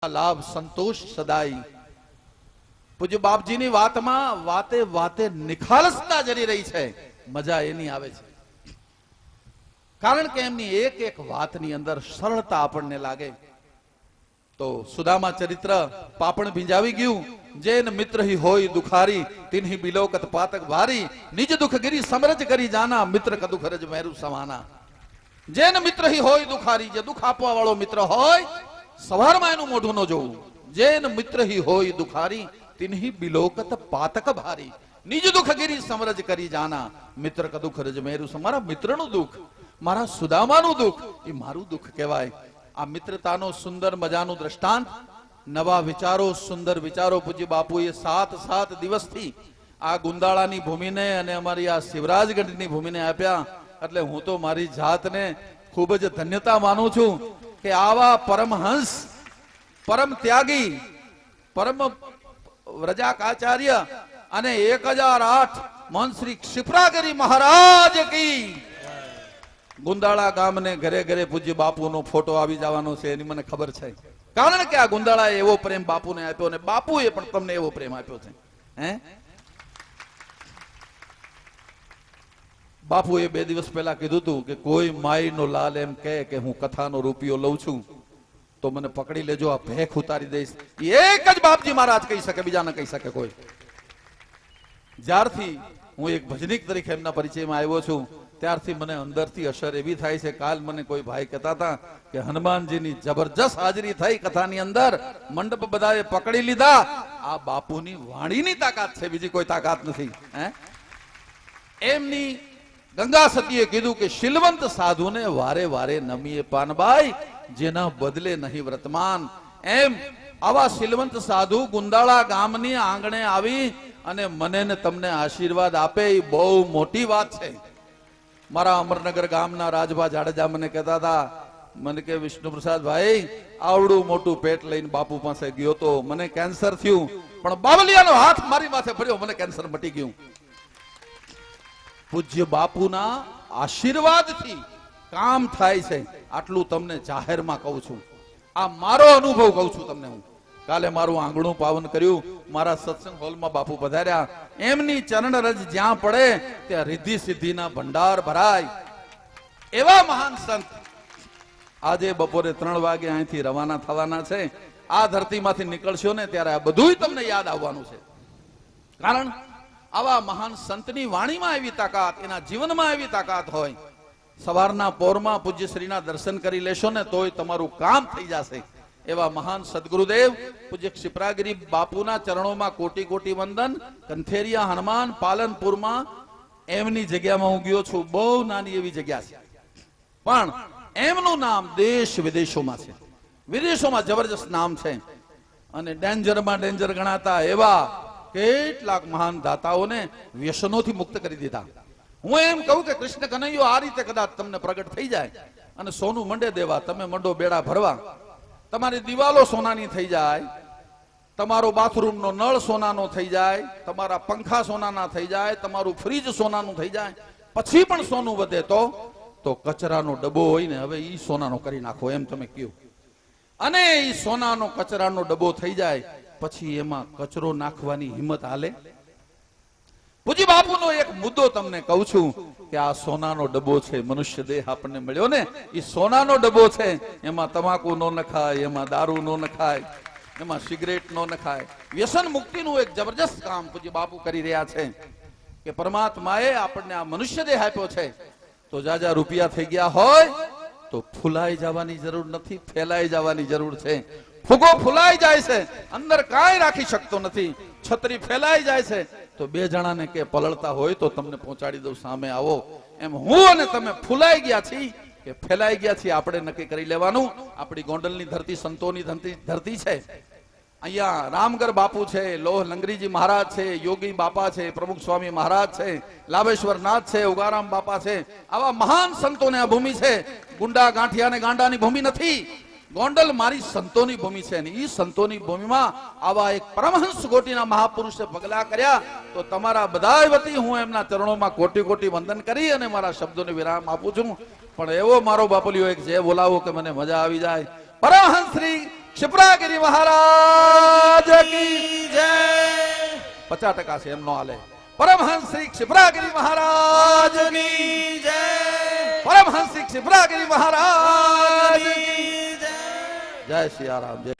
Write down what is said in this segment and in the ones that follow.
લાભ સંતોષ સદાય। પૂજ્ય બાપજીની વાતમાં વાતે વાતે નિખાલસતા જરી રહી છે, મજા એની આવે છે, કારણ કે એમની એક એક વાતની અંદર સરળતા આપણને લાગે। તો સુદામા ચરિત્ર પાપણ ભીંજાવી ગયું। જેન મિત્ર હી હોય દુખારી તિન્હી બિલોકત પાતક ભારી, નિજ દુખ ગિરી સમરજ કરી જાના મિત્ર ક દુખ રજ મેરુ સમાના। જેન મિત્ર હી હોય દુખારી, જે દુખ આપવા વાળો મિત્ર હોય સવારમાં એનું મોઢું ન જોવું। જેન મિત્ર હી હોય દુખારી તિન્હી બિલોકત પાતક ભારી, નિજ દુખ ગિરી સમરજ કરી જાના મિત્ર ક દુખ રજ મેરુ સમાના। મારા મિત્રનું દુખ, મારા સુદામાનું દુખ એ મારું દુખ કહેવાય। આ મિત્રતાનો સુંદર મજાનું દ્રષ્ટાંત, નવા વિચારો, સુંદર વિચારો પૂજ્ય બાપુએ 7 દિવસથી આ ગુંદાળાની ભૂમિને અને અમારી આ શિવરાજગઢની ભૂમિને આપ્યા। એટલે હું તો મારી જાતને ખૂબ જ ધન્યતા માનું છું કે આવા પરમહંસ, પરમ ત્યાગી, પરમ વ્રજાકાચાર્ય અને 1008 મોહન શ્રી ક્ષિપ્રાગિરી મહારાજ કી ગુંદાળા ગામને ઘરે ઘરે પૂજ્ય બાપુનો ફોટો આવી જવાનો છે, એની મને ખબર છે, કારણ કે આ ગુંદાળાએ એવો પ્રેમ બાપુને આપ્યો અને બાપુએ પણ તમને એવો પ્રેમ આપ્યો છે। બાપુએ 2 દિવસ પહેલા કીધું હતું કે કોઈ માઈનો લાલ એમ કહે કે હું કથાનો રૂપિયો લઉં છું તો મને પકડી લેજો, આ ભેખ ઉતારી દઈશ। એક જ બાપજી મહારાજ કહી શકે, બીજા ન કહી શકે કોઈ। જ્યારથી હું એક ભજનીક તરીકે એમના પરિચયમાં આવ્યો છું ત્યારથી મને અંદરથી અસર એવી થાય છે। કાલ મને કોઈ ભાઈ કહેતા હતા કે હનુમાનજીની જબરજસ્ત હાજરી થઈ કથાની અંદર, મંડપ બધાએ પકડી લીધા। આ બાપુની વાણીની તાકાત છે, બીજી કોઈ તાકાત નથી। એમની ગંગા સતીએ કીધું કે શીલવંત સાધુને વારે વારે નમીએ પાનબાઈ, જેના બદલે નહીં વર્તમાન। એમ આવા શીલવંત સાધુ ગુંદાળા ગામની આંગણે આવી અને મને ને તમને આશીર્વાદ આપે એ બહુ મોટી વાત છે। મારા અમરનગર ગામના રાજભા જાડેજા મને કહેતા હતા, મને કે વિષ્ણુપ્રસાદ ભાઈ આવડું મોટું પેટ લઈને બાપુ પાસે ગયો તો મને કેન્સર થયું, પણ બાવલિયાનો હાથ મારી માથે ફર્યો, મને કેન્સર મટી ગયું। પૂજ્ય બાપુના આશીર્વાદથી કામ થાય છે, આટલું તમને જાહેરમાં કહું છું। આ મારો અનુભવ કહું છું તમને હું। કાલે મારું આંગણું પાવન કર્યું, મારા સત્સંગ હોલમાં બાપુ પધાર્યા, એમની ચરણ રજ જ્યાં પડે ત્યાં રિદ્ધિ સિદ્ધિના ભંડાર ભરાય। એવા મહાન સંત આજે બપોરે 3 વાગે અહીંથી રવાના થવાના છે। આ ધરતીમાંથી નીકળશો ને ત્યારે આ બધું તમને યાદ આવવાનું છે, કારણ આવા મહાન સંતની વાણીમાં એવી તાકાત, એના જીવનમાં એવી તાકાત હોય। સવારના પોરમાં પૂજ્ય શ્રીના દર્શન કરી લેશો ને તોય તમારું કામ થઈ જશે। એવા મહાન સદગુરુદેવ પૂજ્ય ક્ષિપ્રાગિરી બાપુના ચરણોમાં કોટી કોટી વંદન। કંથેરિયા હનુમાન પાલનપુરમાં એમની જગ્યામાં હું ગયો છું, બહુ નાની એવી જગ્યા છે, પણ એમનું નામ દેશ વિદેશોમાં છે, વિદેશોમાં જબરજસ્ત નામ છે। અને ડેન્જરમાં ડેન્જર ગણાતા એવા કેટલાક મહાન દાતાઓને વ્યસનોથી મુક્ત કરી દીધા। હું એમ કહું કે કૃષ્ણ કનૈયો આ રીતે કદાચ તમને પ્રગટ થઈ જાય અને સોનું મંડે દેવા, તમે મંડો બેડા ભરવા, તમારી દિવાલો સોનાની થઈ જાય, તમારો બાથરૂમનો નળ સોનાનો થઈ જાય, તમારા પંખા સોનાના થઈ જાય, તમારું ફ્રીજ સોનાનું થઈ જાય, પછી પણ સોનું વધે તો કચરાનો ડબ્બો હોય ને હવે ઈ સોનાનો કરી નાખો, એમ તમે કહો। અને ઈ સોનાનો કચરાનો ડબ્બો થઈ જાય પછી એમાં કચરો નાખવાની હિંમત હાલે? પૂજી બાપુનો એક મુદ્દો તમને કહું છું કે આ સોનાનો ડબ્બો છે, મનુષ્ય દેહ આપણને મળ્યો ને એ સોનાનો ડબ્બો છે। એમાં તમાકુ નો નખાય, એમાં દારૂ નો નખાય, એમાં સિગરેટ નો નખાય। વ્યસન મુક્તિનું એક જબરજસ્ત કામ પૂજ્ય બાપુ કરી રહ્યા છે કે પરમાત્માએ આપણને આ મનુષ્ય દેહ આપ્યો છે, તો જાજા રૂપિયા થઈ ગયા હોય તો ફૂલાઈ જવાની જરૂર નથી, ફેલાઈ જવાની જરૂર છે। ફુગો ફૂલાઈ જાય છે, અંદર કાંઈ રાખી શકતો નથી, છત્રી ફેલાઈ જાય છે તો 2 જણાને કે પલળતા હોય તો તમને પહોંચાડી દઉં, સામે આવો। એમ હું અને તમે ફૂલાઈ ગયા છીએ કે ફેલાઈ ગયા છીએ, આપણે નક્કી કરી લેવાનું। આપણી ગોંડલની ધરતી સંતોની ધરતી છે। અહીંયા રામગર બાપુ છે, લોહ લંગરીજી મહારાજ છે, યોગી બાપા છે, પ્રમુખ સ્વામી મહારાજ છે, લાભેશ્વર નાથ છે, ઉગારામ બાપા છે, આવા મહાન સંતોને આ ભૂમિ છે। ગુંડા ગાંઠિયા ને ગાંડાની ભૂમિ નથી, ગોંડલ મારી સંતોની ભૂમિ છે। ઈ સંતોની ભૂમિમાં આવા એક પરમહંસ કોટીના મહાપુરુષે પગલા કર્યા તો તમારા બધાય વતી હું એમના ચરણોમાં કોટી કોટી વંદન કરી અને મારા શબ્દોને વિરામ આપું છું। પણ એવો મારો બાપલિયો એક જે બોલાવો કે મને મજા આવી જાય। પરમહંસ શ્રી ક્ષિપ્રાગિરી મહારાજ કી જય. 50% છે એમનો હાલે. પરમહંસ શ્રી ક્ષિપ્રાગિરી મહારાજ કી જય. પરમહંસ શ્રી ક્ષિપ્રાગિરી મહારાજ કી જય. જય સિયારામ. જય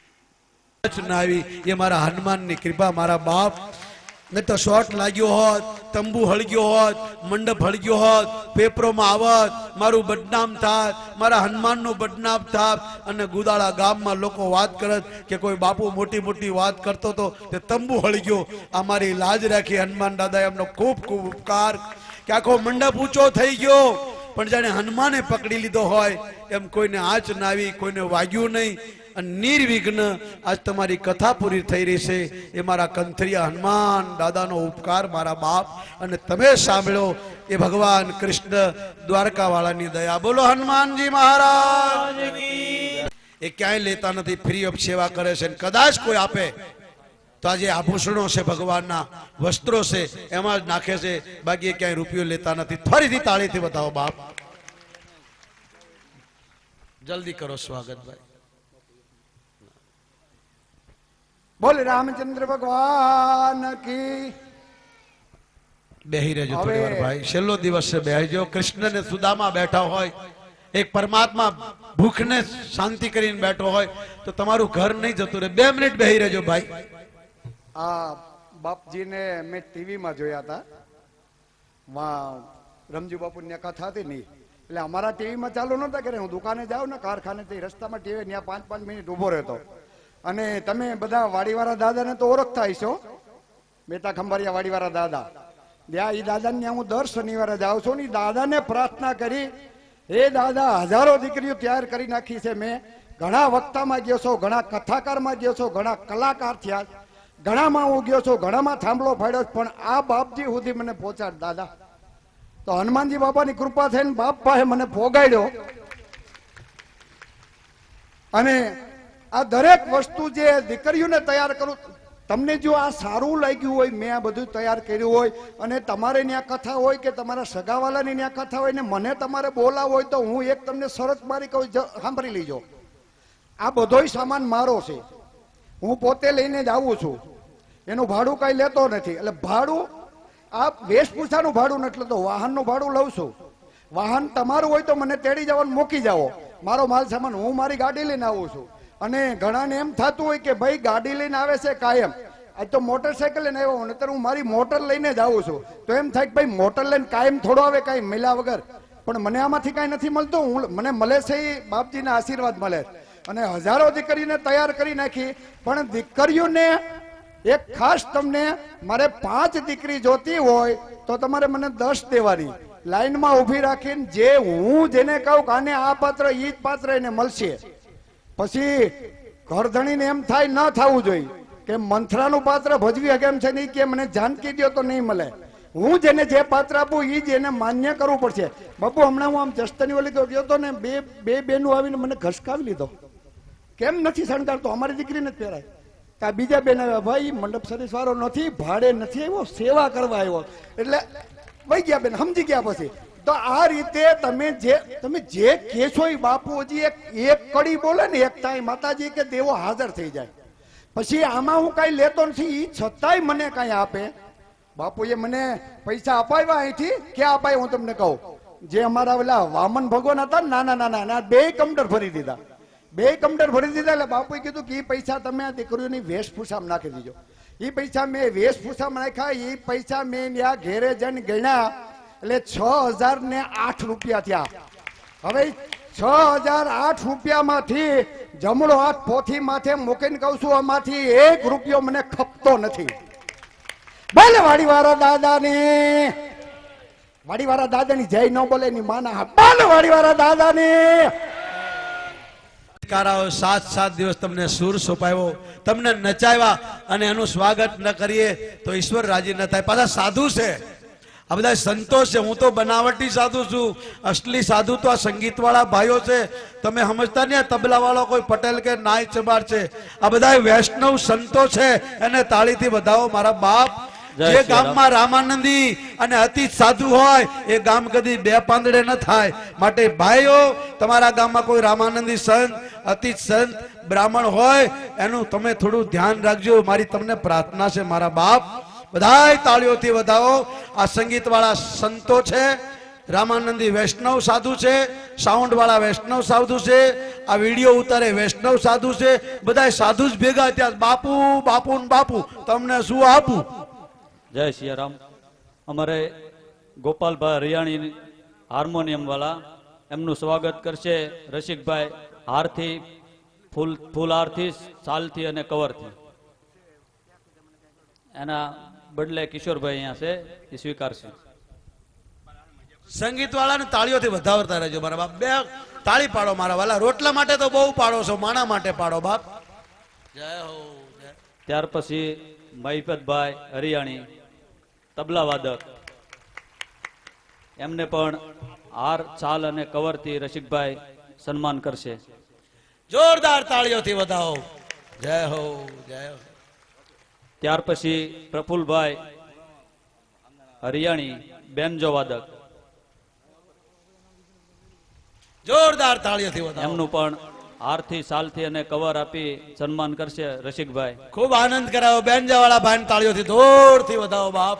આવી એ મારા હનુમાનની કૃપા. મારા બાપ ને તો શોર્ટ લાગ્યો હોત, તંબુ હળગ્યો હોત, મંડપ હળગ્યો હોત, પેપરોમાં આવત, મારું બદનામ થાત, મારા હનુમાનનું બદનામ થાત અને ગુદાળા ગામમાં લોકો વાત કરત કે કોઈ બાપુ મોટી મોટી વાત કરતો તો તે તંબુ હળગ્યો. આ મારી લાજ રાખી હનુમાન દાદા એમનો ખૂબ ખૂબ ઉપકાર કે આખો મંડપ ઊંચો થઈ ગયો પણ જાણે હનુમાને પકડી લીધો હોય એમ કોઈને આંચ ના આવી, કોઈને વાગ્યું નહીં અને નિર્વિઘ્ન આજ તમારી કથા પૂરી થઈ રહી છે. એ મારા કંથરિયા હનુમાન દાદાનો ઉપકાર મારા બાપ અને તમે સાંભળો એ ભગવાન કૃષ્ણ દ્વારકા વાળાની દયા. બોલો હનુમાનજી મહારાજ. એ ક્યાંય લેતા નથી, ફ્રી ઓફ સેવા કરે છે. કદાચ કોઈ આપે તો આજે આભૂષણો છે, ભગવાનના વસ્ત્રો છે, એમાં જ નાખે છે, બાકી ક્યાંય રૂપિયો લેતા નથી. ફરીથી તાળીથી બતાવો બાપ. જલ્દી કરો સ્વાગત ભાઈ. બોલ રામચંદ્ર ભગવાન કી. બેહી રહેજો થોડી વાર ભાઈ, છેલ્લો દિવસ છે, બેહજો. કૃષ્ણ ને સુદામા બેઠા હોય, એક પરમાત્મા ભૂખને શાંતિ કરીને બેઠો હોય તો તમારું ઘર નહીં જતું રહે. 2 મિનિટ બેહી રહેજો ભાઈ. આ બાપજીને મેં ટીવીમાં જોયા હતા, રમજી બાપુની કથા હતી નહીં એટલે અમારા ટીવીમાં ચાલુ નતા કરે. હું દુકાને જાઉં ને કારખાને રસ્તામાં ટીવી ત્યાં 5-5 મિનિટ ઉભો રહેતો. અને તમે બધા વાડીવાળા દાદાને તો ઓળખતા હશો, બેટા ખંભારિયા વાડીવાળા દાદા. ત્યાં એ દાદાને હું દર શનિવારે જાઉં છું ને દાદાને પ્રાર્થના કરી, એ દાદા હજારો દીકરીઓ તૈયાર કરી નાખી છે. મેં ઘણા વક્તામાં ગયો છો, ઘણા કથાકારમાં ગયો છો, ઘણા કલાકાર થયા, ઘણામાં હું ગયો છું, ઘણામાં થાંભલો ફાડ્યો, પણ આ બાપજી સુધી મને પહોંચાડ દાદા. તો હનુમાનજી બાપાની કૃપા થઈને બાપ પાસે મને પોગાડ્યો. અને આ દરેક વસ્તુ જે દીકરીઓને તૈયાર કરું, તમને જો આ સારું લાગ્યું હોય, મેં આ બધું તૈયાર કર્યું હોય અને તમારે ત્યાં કથા હોય કે તમારા સગાવાલાની ત્યાં કથા હોય ને મને તમારે બોલાવો હોય તો હું એક તમને શરત મારી કહું, સાંભળી લીજો. આ બધોય સામાન મારો છે, હું પોતે લઈને જ આવું છું, એનું ભાડું કઈ લેતો નથી. એટલે ભાડું આ વેશભૂષાનું ભાડું નથી લેતો, વાહનનું ભાડું લઉં છું. વાહન તમારું હોય તો મને તેડી જવાનું મૂકી જાઓ, મારો માલ સામાન હું મારી ગાડી લઈને આવું છું. અને ઘણાને એમ થતું હોય કે ભાઈ ગાડી લઈને આવે છે કાયમ, આજ તો મોટરસાયકલ લઈને આવ્યો, નતર હું મારી મોટર લઈને જ આવું છું. તો એમ થાય કે ભાઈ મોટર લઈને કાયમ થોડો આવે કાંઈ મળ્યા વગર, પણ મને આમાંથી કાંઈ નથી મળતું. મને મળે છે એ બાપજીના આશીર્વાદ મળે. અને હજારો દીકરીને તૈયાર કરી નાખી, પણ દીકરીઓને એક ખાસ તમને મારે 5 દીકરી જોતી હોય તો તમારે મને 10 દેવાની, લાઈનમાં ઊભી રાખીને જે હું જેને કહું કે આને આ પાત્ર ઈ જ પાત્ર એને મળશે. પછી ઘરધણીને એમ થાય ન થવું જોઈએ કે મંથરાનું પાત્ર ભજવી કેમ છે નહીં કે મને જાનકી દો તો નહીં મળે. હું જેને જે પાત્ર આપું એ જ એને માન્ય કરવું પડશે. બાપુ હમણાં હું આમ જસ્તની ઓલી તો ગયો તો ને, બે બેનું આવીને મને ઘસકાવી લીધો, કેમ નથી શણગારતો, અમારી દીકરીને જ પહેરાય. કા બીજા બેન આવ્યા, ભાઈ મંડપ સર્વિસ વાળો નથી, ભાડે નથી આવ્યો, સેવા કરવા આવ્યો. એટલે વહી ગયા બેન, સમજી ગયા. પછી તો આ રીતે તમે જે કહેશો એ બાપુ હજી એક કડી બોલે ને, એક તાઈ માતાજી કે દેવો હાજર થઈ જાય. પછી આમાં હું કઈ લેતો નથી, એ છતાંય મને કઈ આપે. બાપુએ મને પૈસા અપાવ્યા અહીંથી, ક્યાં અપાય હું તમને કહું. જે અમારા ઓલા વામન ભગવાન હતા નાના નાના 2 કમ્પ્યુટર ભરી દીધા, 2 કમ્પ્યુટર ભરી દીધા. એટલે બાપુએ કીધું કે એ પૈસા તમે આ દીકરીઓની વેશભૂષામાં નાખી દીજો. એ પૈસા મેં વેશભૂષામાં નાખ્યા. એ પૈસા મેં ત્યાં ઘેરે જઈને ગણ્યા એટલે 6008 રૂપિયા થયા. હવે 6008 રૂપિયામાંથી જમણો હાથ પોથી માથે મૂકીને કહું છું, આમાંથી 1 રૂપિયો મને ખપતો નથી. બોલે વાડીવાળા દાદાની, વાડીવાળા દાદાની જય ન બોલે ની માના. બોલે વાડીવાળા દાદાની. 7 દિવસ તમને સુર સોંપાયો, તમને નચાવ્યા અને એનું સ્વાગત ન કરીએ તો ઈશ્વર રાજી ન થાય. પાછા સાધુ છે આ બધા, સંતો છે. હું તો બનાવટી સાધુ છું, અસલી સાધુ તો આ સંગીત વાળા ભાઈઓ છે. તમે સમજતા નહીં, તબલા વાળો કોઈ પટેલ કે નાય ચબાર છે. આ બધા વૈષ્ણવ સંતો છે, એને તાળીથી વધાવો મારા બાપ. જય જે શ્રી રામ. ગામમાં રામાનંદી અને અતિત સાધુ હોય એ ગામ કદી બે પાંદડે ન થાય. માટે ભાઈઓ, તમારા ગામમાં કોઈ રામાનંદી સંત, અતિત સંત, બ્રાહ્મણ હોય એનું તમે થોડું ધ્યાન રાખજો. મારી તમને પ્રાર્થના છે મારા બાપ. બધાય તાળીઓથી વધાવો. આ સંગીત વાળા સંતો છે, રામાનંદી વૈષ્ણવ સાધુ છે, સાઉન્ડ વાળા વૈષ્ણવ સાધુ છે, આ વિડીયો ઉતારે વૈષ્ણવ સાધુ છે. બધાય સાધુ જ ભેગા ત્યાં બાપુ બાપુ ને બાપુ તમને શું આપું. જય શ્રી રામ. અમારે ગોપાલભાઈ હરિયાણી હાર્મોનિયમ વાળા, એમનું સ્વાગત કરશે રસિકભાઈ હારથી, ફૂલ હારથી, સાલથી અને કવરથી. એના બદલે કિશોરભાઈ અહીંયા છે, એ સ્વીકારશે. સંગીત વાળાને તાળીઓથી વધાવતા રહેજો મારા બાપ. બે તાળી પાડો મારા વાલા. રોટલા માટે તો બહુ પાડો છો, માણા માટે પાડો બાપ. જય હો જય. ત્યાર પછી મહિપતભાઈ હરિયાણી તબલા વાદક, એમને પણ હાર, છાલ અને કવરથી રસિકભાઈ સન્માન કરશે. જોરદાર તાળીઓથી વધાવો. જય હો જય હો. ત્યાર પછી પ્રફુલભાઈ હરિયાણી બેનજો વાદક, જોરદાર તાળીઓથી વધાવો. એમનું પણ હારથી, સાલથી અને કવર આપી સન્માન કરશે રસિકભાઈ. ખૂબ આનંદ કરાવો. બેનજા વાળા ભાઈ તાળીઓથી જોરથી વધાવો બાપ.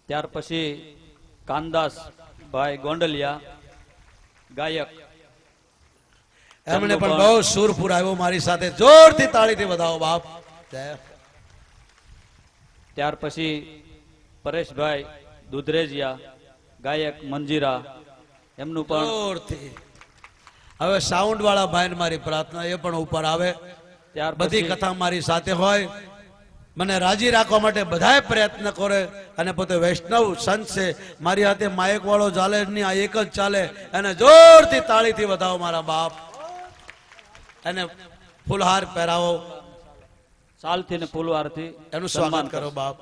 ત્યાર પછી કાનદાસ ભાઈ ગોંડલિયા ગાયક, એમણે પણ બહુ સુરપુર આવ્યો મારી સાથે. જોરથી તાળીથી વધાવો બાપ. જય. ત્યાર પછી પરેશભાઈ દુધરેજિયા ગાયક મંજીરા, એમનું પણ જોરથી. હવે સાઉન્ડ વાળા ભાઈ મારી પ્રાર્થના એ પણ ઉપર આવે. ત્યાર બધી પછી કથા મારી સાથે હોય, મને રાજી રાખવા માટે બધાએ પ્રયત્ન કરે. અને પોતે વૈષ્ણવ સંત છે. મારી હાથે માયક વાળો ચાલે જ નહીં, આ એક જ ચાલે. એને જોરથી તાળીથી વધાવો મારા બાપ. એને ફૂલહાર પહેરાવો, સાલથી ને ફૂલહારથી એનું સન્માન સ્વાગત કરો કરશે. બાપ.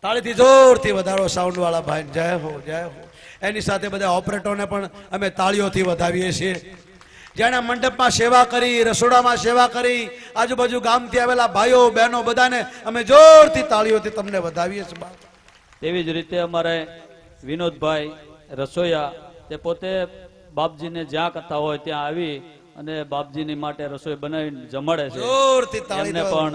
તાળીથી જોરથી વધારો સાઉન્ડ વાળા ભાઈ. જય હો જય હો. એની સાથે બધા ઓપરેટરોને પણ અમે તાળીઓથી વધાવીએ છીએ. જેણે મંડપમાં સેવા કરી, રસોડામાં સેવા કરી, આજુબાજુ ગામથી આવેલા ભાઈઓ બહેનો બધાને અમે જોરથી તાળીઓથી તમને વધાવીએ છીએ બાપ. તેવી જ રીતે અમારે વિનોદભાઈ રસોઈયા, તે પોતે બાપજીને જ્યાં કથા હોય ત્યાં આવી અને બાપજીની માટે રસોઈ બનાવીને જમાડે છે. જોરથી એમને તાળી પણ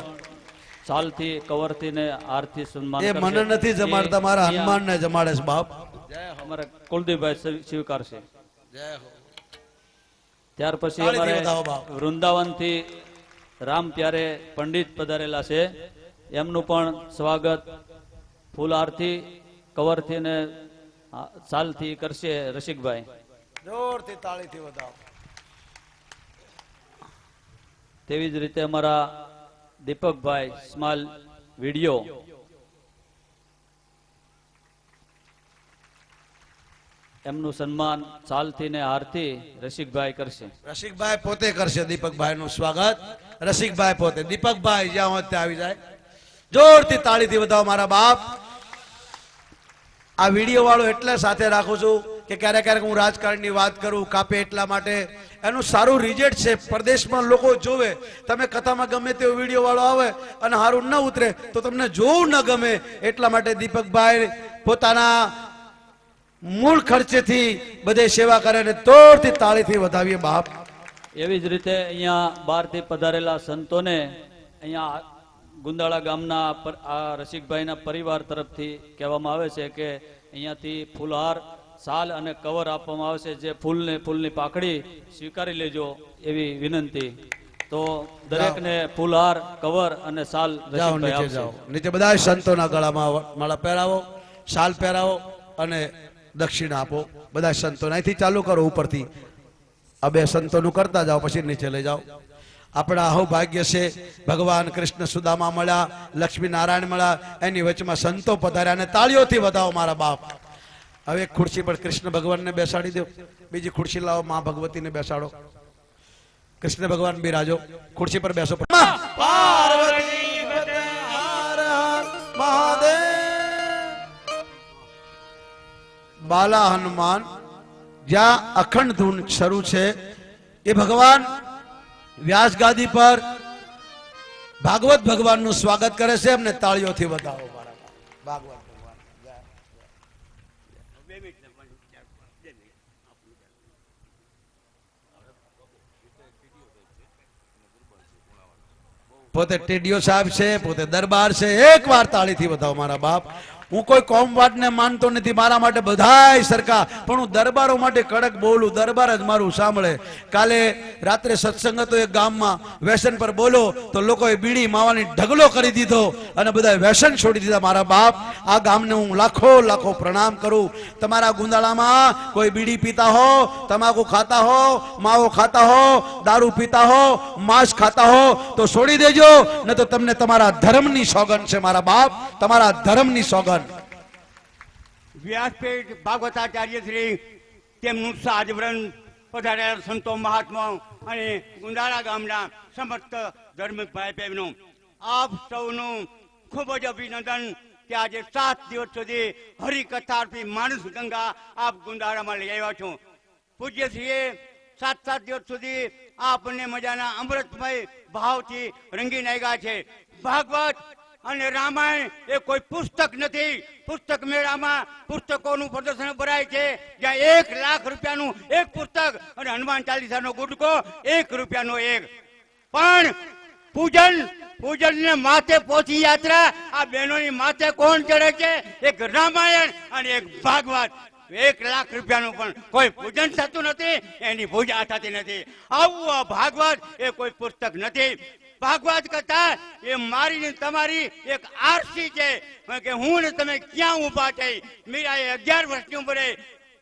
સાલથી, કવરથી ને હારથી સન્માન એ કરશે. મને નથી જમાડતા, મારા એ હનુમાનને જમાડે છે બાપ. અમારા કુલદીપભાઈ સ્વીકારશે. જય હો. ત્યાર પછી તાળીથી અમારે વધાવો બાપ. વૃંદાવનથી રામ પ્યારે પંડિત પધારેલા છે, એમનું પણ સ્વાગત ફૂલહારથી, કવરથી ને સાલથી કરશે રસિકભાઈ. જોરથી તાળીથી વધાવો. તેવી જ રીતે અમારા દીપકભાઈ સ્માલ વિડીયો, એમનું સન્માન સાલથી ને હારથી રસિકભાઈ કરશે. રસિકભાઈ પોતે કરશે દીપકભાઈ નું સ્વાગત. રસિકભાઈ પોતે. દીપકભાઈ જ્યાં હોય ત્યાં આવી જાય. જોરથી તાળીથી વધાવો મારા બાપ. આ વિડીયો વાળો એટલે સાથે રાખું છું કે ક્યારેક ક્યારેક હું રાજકારણની વાત કરું, કાપે એટલા માટે. એનું સારું રિઝલ્ટ છે, પરદેશમાં લોકો જોવે. તમે કથામાં ગમે તેવો વિડીયો વાળો આવે અને સારું ન ઉતરે તો તમને જોવું ન ગમે. એટલા માટે દીપકભાઈ પોતાના મૂળ ખર્ચેથી બધે સેવા કરે ને તોડથી તાળીથી વધાવીએ બાપ. એવી જ રીતે અહીંયા બહારથી પધારેલા સંતોને અહીંયા ગુંદાળા ગામના આ રસિકભાઈના પરિવાર તરફથી કહેવામાં આવે છે કે અહીંયાથી ફૂલહાર, સાલ અને કવર આપવામાં આવે છે. જે ફૂલની પાકડી સ્વીકારી લેજો એવી વિનંતી. તો દરેકને ફૂલહાર, કવર અને સાલ જાઓ રસિકભાઈ નીચે આપશે. જાઓ. નીચે બધા સંતોના ગળામાં માળા પહેરાવો, શાલ પહેરાવો અને દક્ષિણા આપો. બધા સંતો અહીંથી ચાલુ કરો, ઉપરથી આ બે સંતોનું કરતા જાઓ, પછી નીચે લઈ જાઓ. આપણા અહોભાગ્ય છે, ભગવાન કૃષ્ણ સુદામા મળ્યા, લક્ષ્મી નારાયણ મળ્યા, એની વચમાં સંતો પધાર્યા. અને તાળીઓથી વધાવો મારા બાપ. હવે એક ખુરશી પર કૃષ્ણ ભગવાનને બેસાડી દો, બીજી ખુરશી લાવો, મા ભગવતીને બેસાડો. કૃષ્ણ ભગવાન બિરાજો, ખુરશી પર બેસો. પાર્વતી પતે હર હર મહાદેવ. બાલા હનુમાન જ્યાં અખંડ ધૂન શરૂ છે એ ભગવાન વ્યાસ ગાદી પર ભાગવત ભગવાનનું સ્વાગત કરે છે. એમને તાળીઓથી વધાવો મારા ભાગવત ભગવાન. પોતે ટીડીઓ સાહેબ છે, પોતે દરબાર છે. એક વાર તાળીથી વધાવો મારા બાપ. હું કોઈ કોમવાદને માનતો નથી, મારા માટે બધાય સરખા, પણ હું દરબારો માટે કડક બોલું. દરબાર જ મારું સાંભળે. કાલે રાત્રે સત્સંગ હતો એક ગામમાં, વ્યસન પર બોલો તો લોકોએ બીડી માવાની ઢગલો કરી દીધો અને બધા વ્યસન છોડી દીધા. મારા બાપ, આ ગામને હું લાખો લાખો પ્રણામ કરું. તમારા ગુંદાળામાં કોઈ બીડી પીતા હો, તમાકુ ખાતા હો, માવો ખાતા હો, દારૂ પીતા હો, માંસ ખાતા હો તો છોડી દેજો, ન તો તમને તમારા ધર્મની સોગંદ છે મારા બાપ, તમારા ધર્મની સોગંદ. વ્યાસપીઠ ભાગવતાચાર્ય શ્રી, તેમનું સાજવ્રન પધારેલા સંતો મહાત્માઓ અને ગુંદાળા ગામના સમસ્ત ધાર્મિક ભાઈ બહેનો, આપ સૌનું ખૂબ જ અભિનંદન કે આજે 7 દિવસ સુધી હરિકથાર્થી માનસ ગંગા આપ ગુંદાળામાં લઈ આવ્યા છો. પૂજ્યશ્રીએ 7 દિવસ સુધી આપને મજાના અમૃતમય ભાવથી રંગી નાખ્યા છે. ભાગવત અને રામાયણ એ કોઈ પુસ્તક નથી. પુસ્તક મેળામાં પુસ્તકોનું પ્રદર્શન ભરાય છે, જ્યાં 1 લાખ રૂપિયાનું એક પુસ્તક અને હનુમાન ચાલીસાનો ગુટકો 1 રૂપિયાનો એક. પણ પૂજન ને માથે પહોંચી યાત્રા આ બહેનોની માથે કોણ ચડે છે? એક રામાયણ અને એક ભાગવત. 1 લાખ રૂપિયાનું પણ કોઈ પૂજન થતું નથી, એની પૂજા થતી નથી. આવું આ ભાગવત એ કોઈ પુસ્તક નથી. ભાગવત કથા એ મારી ને તમારી એક આરસી છે કે હું ને તમે ક્યાં ઊભા થઈ. મીરાએ 11 વર્ષની ઉંમરે,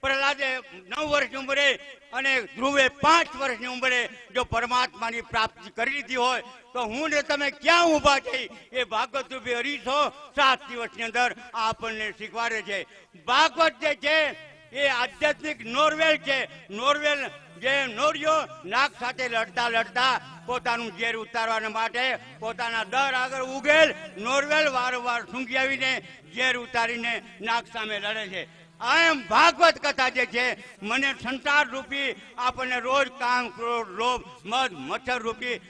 પ્રહલાદે 9 વર્ષની ઉંમરે અને ધ્રુવે 5 વર્ષની ઉંમરે જો પરમાત્માની પ્રાપ્તિ કરી લીધી હોય તો હું ને તમે ક્યાં ઊભા થઈ એ ભાગવત રૂપી હરીશો 7 દિવસની અંદર આપણને શીખવાડે છે. ભાગવત જે છે એ આધ્યાત્મિક નોરવેલ છે. નોરવેલ જે નોરિયો નાગ સાથે લડતા પોતાનું ઝેર ઉતારવા માટે પોતાના દર આગળ ઉગેલ નોરવેલ વારંવાર સૂંઘી આવીને ઝેર ઉતારીને નાગ સામે લડે છે. એમ ભાગવત કથા જે છે મને સંસાર રૂપી આપણને રોજ કામ, ક્રોધ, લોભ, મદ, મચ્છર રૂપી